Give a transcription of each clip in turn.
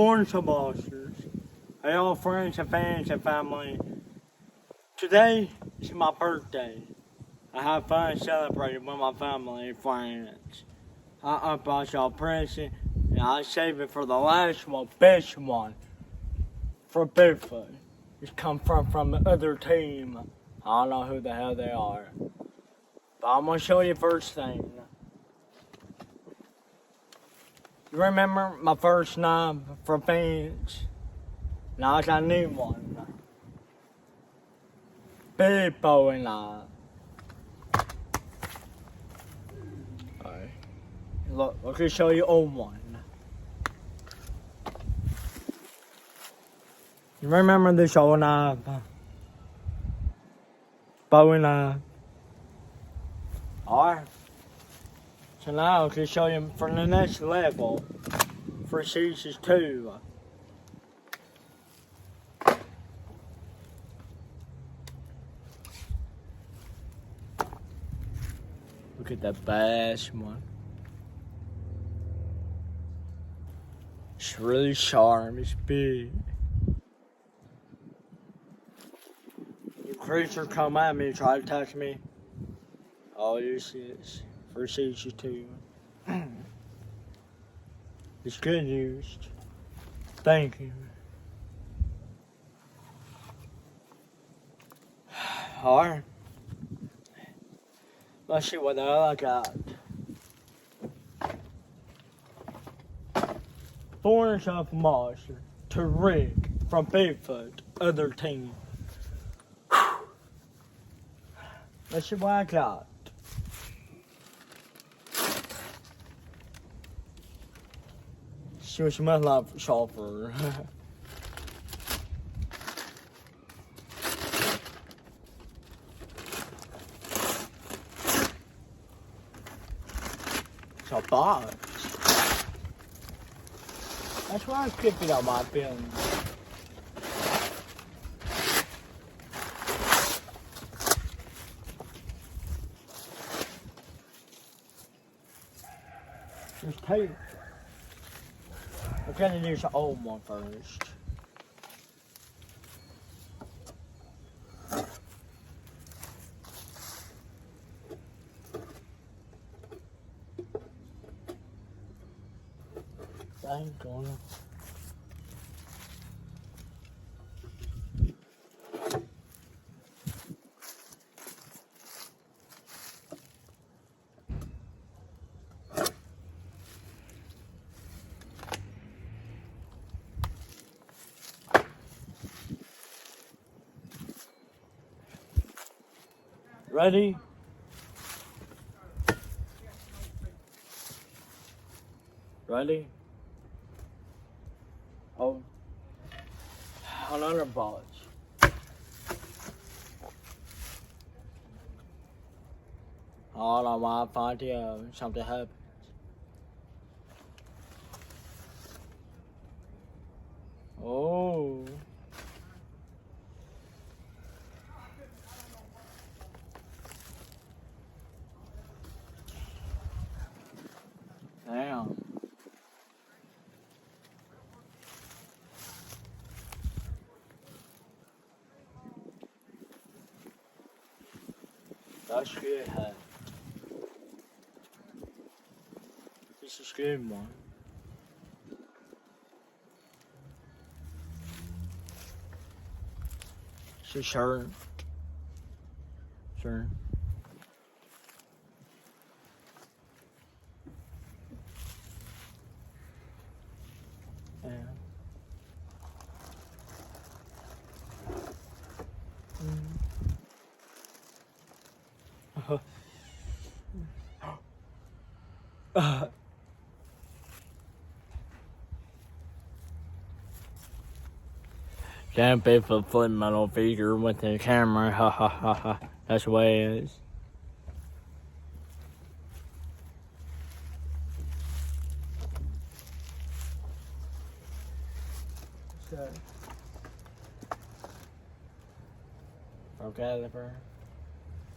Orange Monsters. Hey, all friends and fans and family. Today is my birthday. I have fun celebrating with my family and friends. I bought y'all a present, and I save it for the last one, best one, for Bigfoot. It's come from the other team. I don't know who the hell they are. But I'm gonna show you first thing. You remember my first knife for fans? Now I got a new one. Big Bowie knife. Alright. Look, I can show you old one. You remember this old knife? Bowie knife. Alright. So now I can show you for the next level. For seasons 2. Look at that best one. It's really sharp, it's big. The creature come at me, try to touch me. All you see is for season 2. It's good news. Thank you. Alright. Let's see what I got. Orange Monster to Rick from Bigfoot, other team. Let's see what I got. See what you must like sulfur. It's a box. That's why I picked it up my bin. There's tape. We're gonna use the old one first. I ain't gonna. Ready? Ready? Oh, another box. Hold on, I find something happened. Oh. Damn. That's good, huh? This is good, man. It's a shirt. Sure. Yeah. Damn Bigfoot foot metal figure with the camera, ha ha ha ha. That's the way it is. So, from Caliber.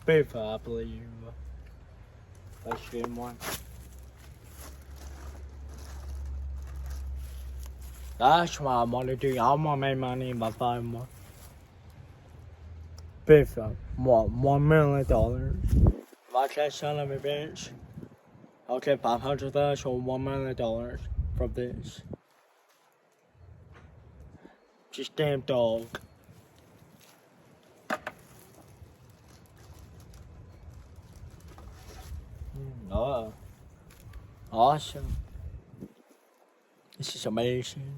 Bigfoot, I believe. Let's get one. That's what I want to do. I want to make money by 5 more. Beef up. $1 million. If I catch son of a bitch, I'll get 500,000 or $1 million from this. Just damn dog. Oh, awesome. This is amazing.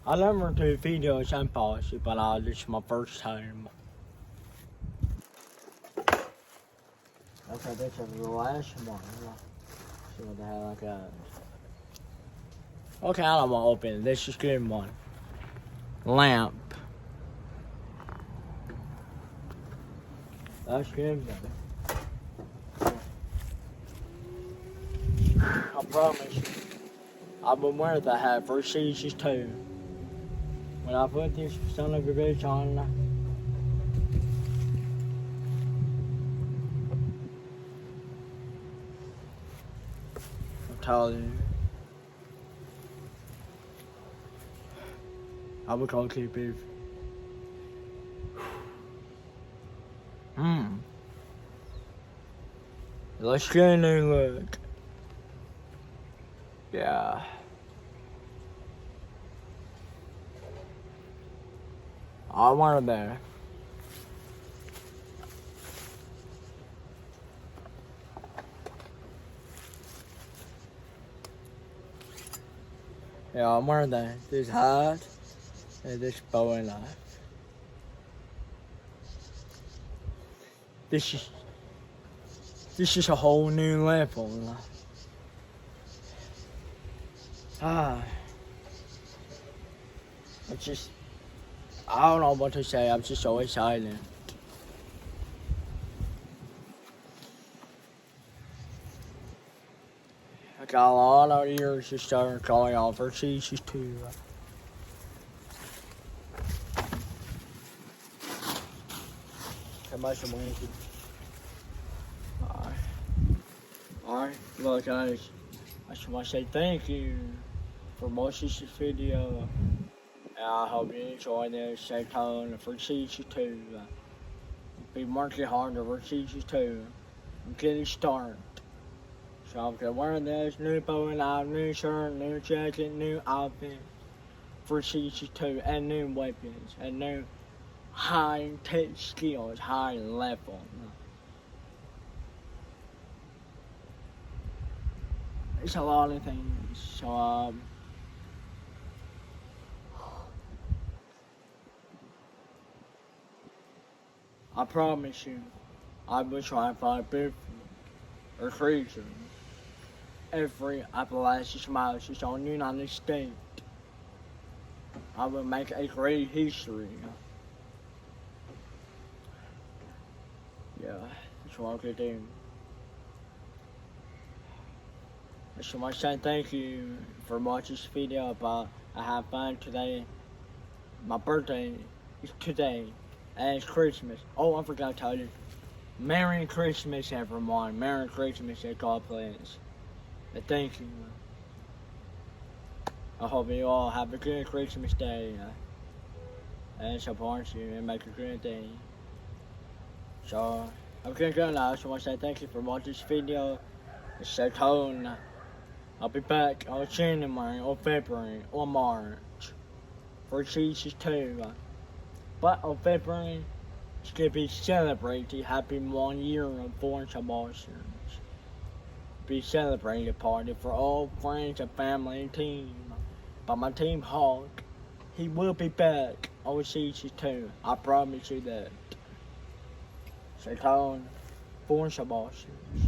I never do videos and policy, but this is my first time. Okay, this is the last one. See what the hell I got. Okay, I don't want to open it. This is good one. Lamp. That's good, man. I promise you. I've been wearing the hat for seasons too. When I put this son of a bitch on, I'm telling you, I would call keep beef. Let's get a new look. Yeah. I wanted that. Yeah, I'm wearing that. This hat and this bow and knife. This is a whole new level. I don't know what to say. I'm just so excited. I got a lot of years to start calling out for seasons too. How much am I making? Alright, well guys, I just want to say thank you for watching this video. And I hope you enjoy this. Stay tuned for season 2. Be working harder for season 2. I'm getting started. So I'm gonna wear this new bow and knife, new shirt, new jacket, new outfit for season 2, and new weapons, and new high-tech skills, high level. It's a lot of things. So I promise you, I will try and find people or creatures every Appalachian miles on the United States. I will make a great history. Yeah, that's what I'm gonna do. I just want to say thank you for watching this video about I have fun today. My birthday is today, and it's Christmas. Oh, I forgot to tell you. Merry Christmas, everyone. Merry Christmas, and God bless. And thank you. I hope you all have a good Christmas day. And support you and make a good day. So, I'm gonna go now. So I want to say thank you for watching this video. It's so cold. I'll be back on January or February or March for season 2. But on February, it's gonna be celebrated. Happy 1 year of Foreign Abortions. Be celebrated party for all friends and family and team. But my team Hawk, he will be back on season 2. I promise you that. So, Foreign Abortions.